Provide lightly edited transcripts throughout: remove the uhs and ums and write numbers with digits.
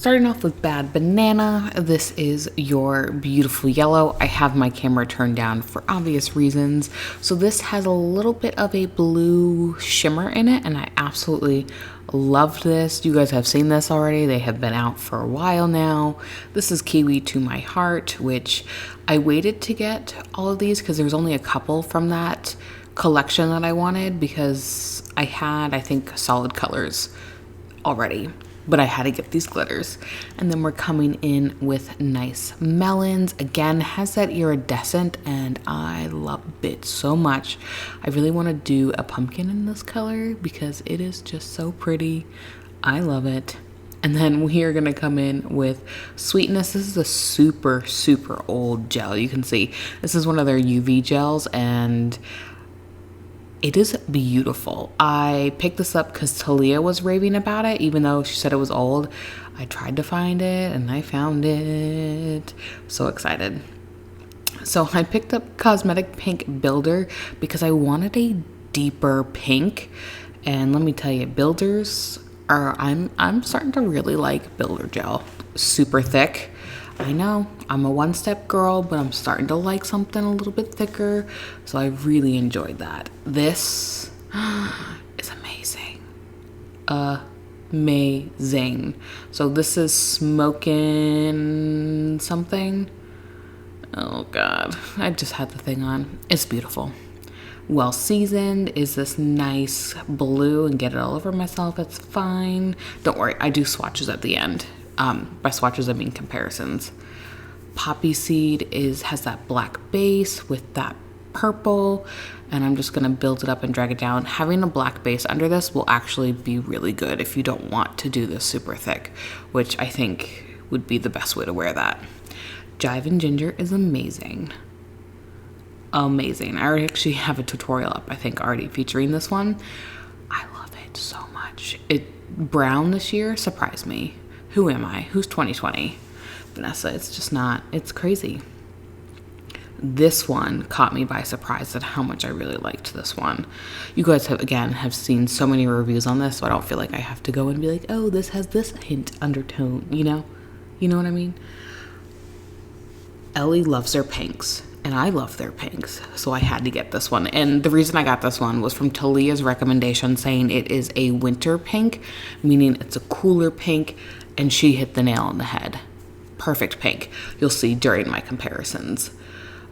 Starting off with Bad Banana, this is your beautiful yellow. I have my camera turned down for obvious reasons. So this has a little bit of a blue shimmer in it, and I absolutely loved this. You guys have seen this already. They have been out for a while now. This is Kiwi to My Heart, which I waited to get all of these because there's only a couple from that collection that I wanted because I had, I think, solid colors already. But I had to get these glitters. And then we're coming in with Nice Melons. Again, has that iridescent and I love it so much. I really want to do a pumpkin in this color because it is just so pretty. I love it. And then we are going to come in with Sweetness. This is a super, super old gel. You can see this is one of their UV gels and it is beautiful. I picked this up because Talia was raving about it, even though she said it was old. I tried to find it and I found it. So excited. So I picked up Cosmetic Pink Builder because I wanted a deeper pink. And let me tell you, builders are, I'm starting to really like builder gel. Super thick. I know I'm a one-step girl, but I'm starting to like something a little bit thicker. So I really enjoyed that. This is amazing. Amazing. So this is Smokin' something. Oh God, I just had the thing on. It's beautiful. Well Seasoned is this nice blue and get it all over myself. It's fine. Don't worry, I do swatches at the end. By swatches I mean comparisons. Poppy Seed has that black base with that purple, and I'm just gonna build it up and drag it down. Having a black base under this will actually be really good if you don't want to do this super thick, which I think would be the best way to wear that. Jive and Ginger is amazing. Amazing. I already actually have a tutorial up, I think, already featuring this one. I love it so much. Brown this year surprised me. Who am I? Who's 2020? Vanessa, it's just not, it's crazy. This one caught me by surprise at how much I really liked this one. You guys have seen so many reviews on this, so I don't feel like I have to go and be like, oh, this has this hint undertone, you know? You know what I mean? Ellie loves their pinks, and I love their pinks, so I had to get this one. And the reason I got this one was from Talia's recommendation saying it is a winter pink, meaning it's a cooler pink, and she hit the nail on the head. Perfect pink. You'll see during my comparisons.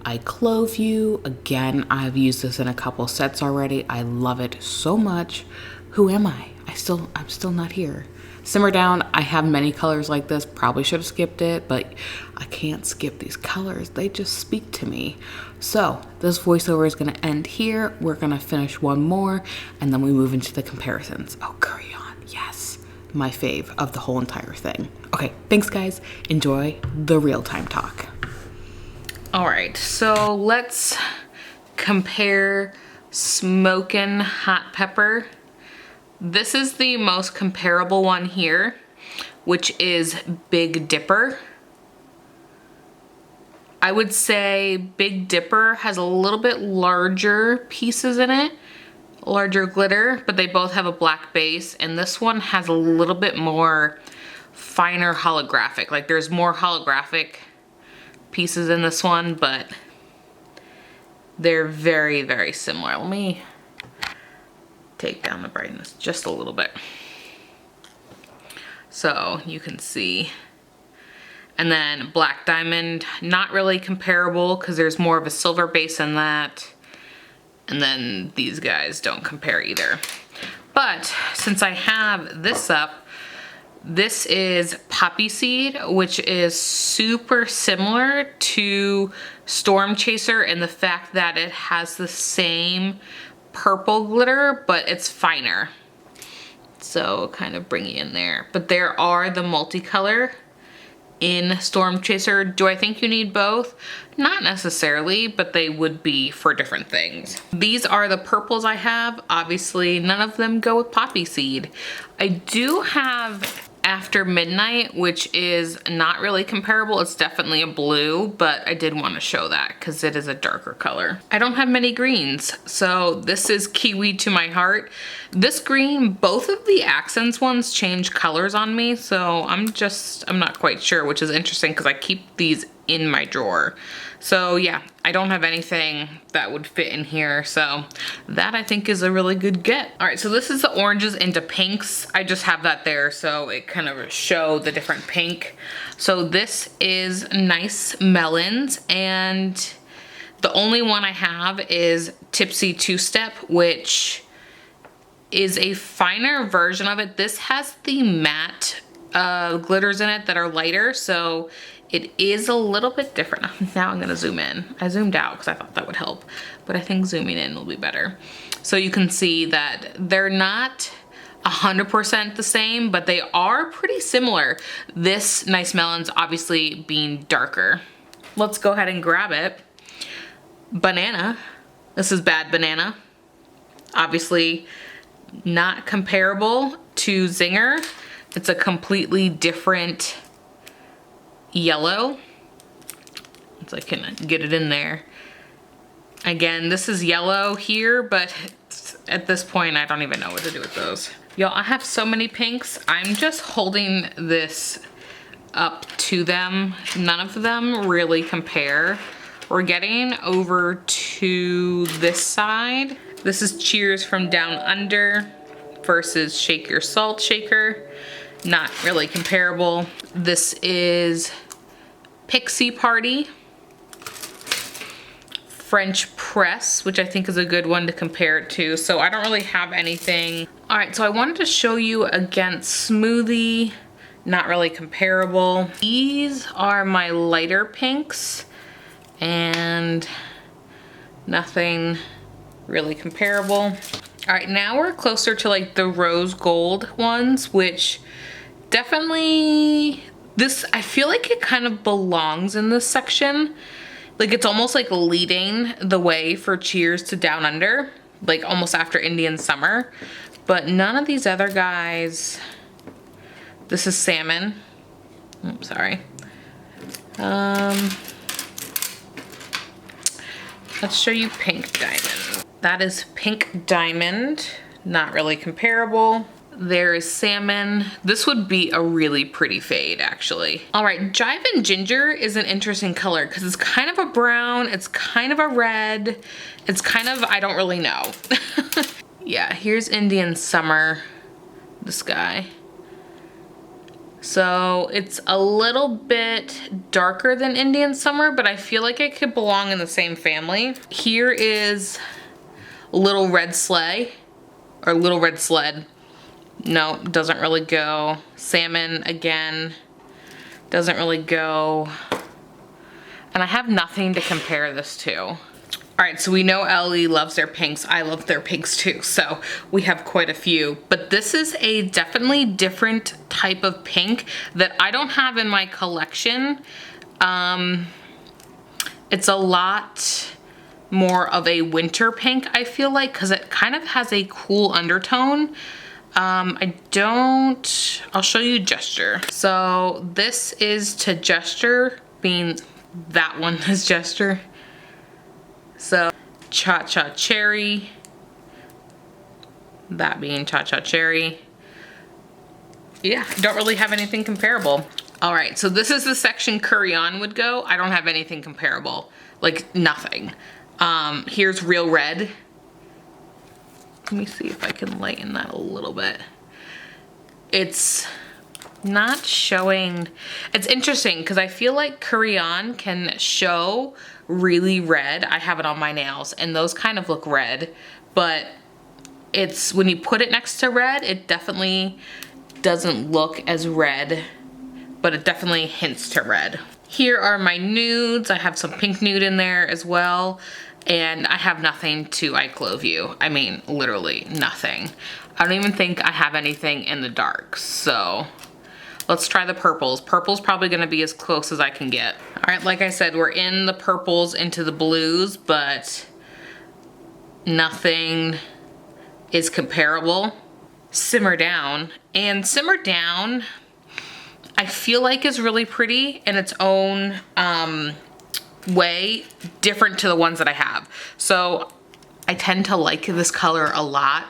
I Clove You. Again, I've used this in a couple sets already. I love it so much. Who am I? I'm still not here. Simmer Down. I have many colors like this. Probably should have skipped it, but I can't skip these colors. They just speak to me. So this voiceover is going to end here. We're going to finish one more, and then we move into the comparisons. Oh, Crayon. Yes. My fave of the whole entire thing. Okay, thanks guys. Enjoy the real-time talk. All right, so let's compare Smokin' Hot Pepper. This is the most comparable one here, which is Big Dipper. I would say Big Dipper has a little bit larger pieces in it, larger glitter, but they both have a black base, and this one has a little bit more finer holographic. Like there's more holographic pieces in this one, but they're very, very similar. Let me take down the brightness just a little bit so you can see. And then Black Diamond, not really comparable because there's more of a silver base in that. And then these guys don't compare either. But since I have this up, this is Poppy Seed, which is super similar to Storm Chaser in the fact that it has the same purple glitter, but it's finer. So kind of bring you in there. But there are the multicolor in Storm Chaser. Do I think you need both? Not necessarily, but they would be for different things. These are the purples I have. Obviously, none of them go with Poppy Seed. I do have After Midnight, which is not really comparable. It's definitely a blue, but I did want to show that because it is a darker color. I don't have many greens, so this is Kiwi to my heart. This green, both of the accents ones change colors on me, so I'm not quite sure, which is interesting because I keep these in my drawer. So yeah, I don't have anything that would fit in here, so that I think is a really good get. All right, so this is the oranges into pinks. I just have that there so it kind of show the different pink. So this is Nice Melons, and the only one I have is Tipsy Two-Step, which is a finer version of it. This has the matte glitters in it that are lighter, so it is a little bit different. Now I'm gonna zoom in. I zoomed out because I thought that would help, but I think zooming in will be better. So you can see that they're not 100% the same, but they are pretty similar. This Nice Melons obviously being darker. Let's go ahead and grab it. Banana. This is Bad Banana. Obviously not comparable to Zinger. It's a completely different yellow. So I can get it in there. Again, this is yellow here, but at this point, I don't even know what to do with those. Y'all, I have so many pinks. I'm just holding this up to them. None of them really compare. We're getting over to this side. This is Cheers from Down Under versus Shake Your Salt Shaker. Not really comparable. This is Pixie Party. French Press, which I think is a good one to compare it to. So I don't really have anything. All right, so I wanted to show you against Smoothie. Not really comparable. These are my lighter pinks and nothing really comparable. All right, now we're closer to like the rose gold ones, which definitely, this, I feel like it kind of belongs in this section. Like it's almost like leading the way for Cheers to Down Under, like almost after Indian Summer. But none of these other guys, this is Salmon. Oops, sorry. Let's show you Pink Diamond. That is Pink Diamond, not really comparable. There is Salmon. This would be a really pretty fade, actually. All right, Jive and Ginger is an interesting color because it's kind of a brown, it's kind of a red, it's kind of, I don't really know. Yeah, here's Indian Summer, this guy. So it's a little bit darker than Indian Summer, but I feel like it could belong in the same family. Here is Little Red Sleigh, or Little Red Sled. No, doesn't really go. Salmon, again, doesn't really go. And I have nothing to compare this to. All right, so we know Ellie loves their pinks. I love their pinks too, so we have quite a few. But this is a definitely different type of pink that I don't have in my collection. It's a lot more of a winter pink, I feel like, because it kind of has a cool undertone. I'll show you Gesture. So this is to Gesture, being that one is Gesture. So Cha Cha Cherry, that being Cha Cha Cherry. Yeah, don't really have anything comparable. All right, so this is the section Curry On would go. I don't have anything comparable, like nothing. Here's Real Red. Let me see if I can lighten that a little bit. It's not showing. It's interesting because I feel like Curry On can show really red. I have it on my nails and those kind of look red, but it's when you put it next to red, it definitely doesn't look as red, but it definitely hints to red. Here are my nudes. I have some pink nude in there as well. And I have nothing to I Clove You. I mean, literally nothing. I don't even think I have anything in the dark. So let's try the purples. Purple's probably gonna be as close as I can get. All right, like I said, we're in the purples into the blues, but nothing is comparable. Simmer Down. And Simmer Down, I feel like is really pretty in its own way, different to the ones that I have. So I tend to like this color a lot.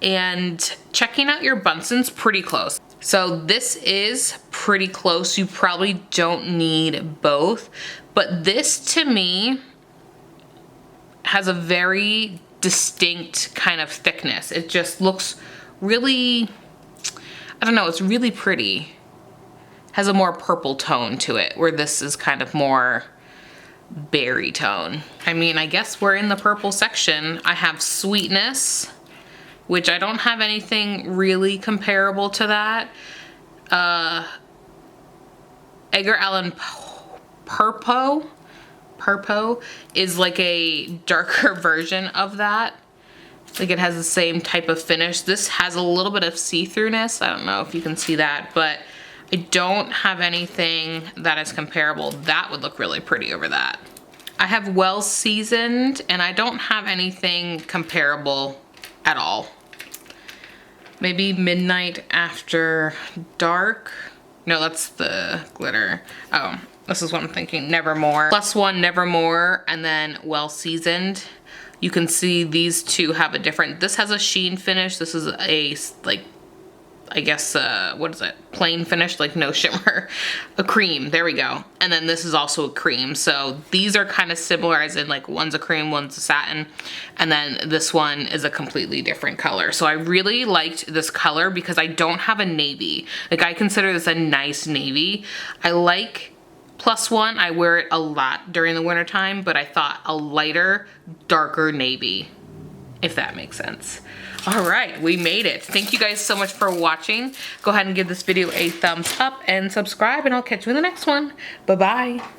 And checking out your Bunsen's pretty close. So this is pretty close. You probably don't need both, but this to me has a very distinct kind of thickness. It just looks really, I don't know, it's really pretty. Has a more purple tone to it, where this is kind of more berry tone. I mean, I guess we're in the purple section. I have Sweetness, which I don't have anything really comparable to that. Edgar Allan Purpo is like a darker version of that. Like it has the same type of finish. This has a little bit of see-throughness. I don't know if you can see that, but I don't have anything that is comparable. That would look really pretty over that. I have Well Seasoned, and I don't have anything comparable at all. Maybe Midnight After Dark. No, that's the glitter. Oh, this is what I'm thinking. Nevermore. Plus One Nevermore, and then Well Seasoned. You can see these two have a different, this has a sheen finish. This is a, like, I guess, what is it? Plain finish, like no shimmer. A cream, there we go. And then this is also a cream. So these are kind of similar, as in like one's a cream, one's a satin. And then this one is a completely different color. So I really liked this color because I don't have a navy. Like I consider this a nice navy. I like Plus One, I wear it a lot during the winter time, but I thought a lighter, darker navy, if that makes sense. All right, we made it. Thank you guys so much for watching. Go ahead and give this video a thumbs up and subscribe, and I'll catch you in the next one. Bye-bye.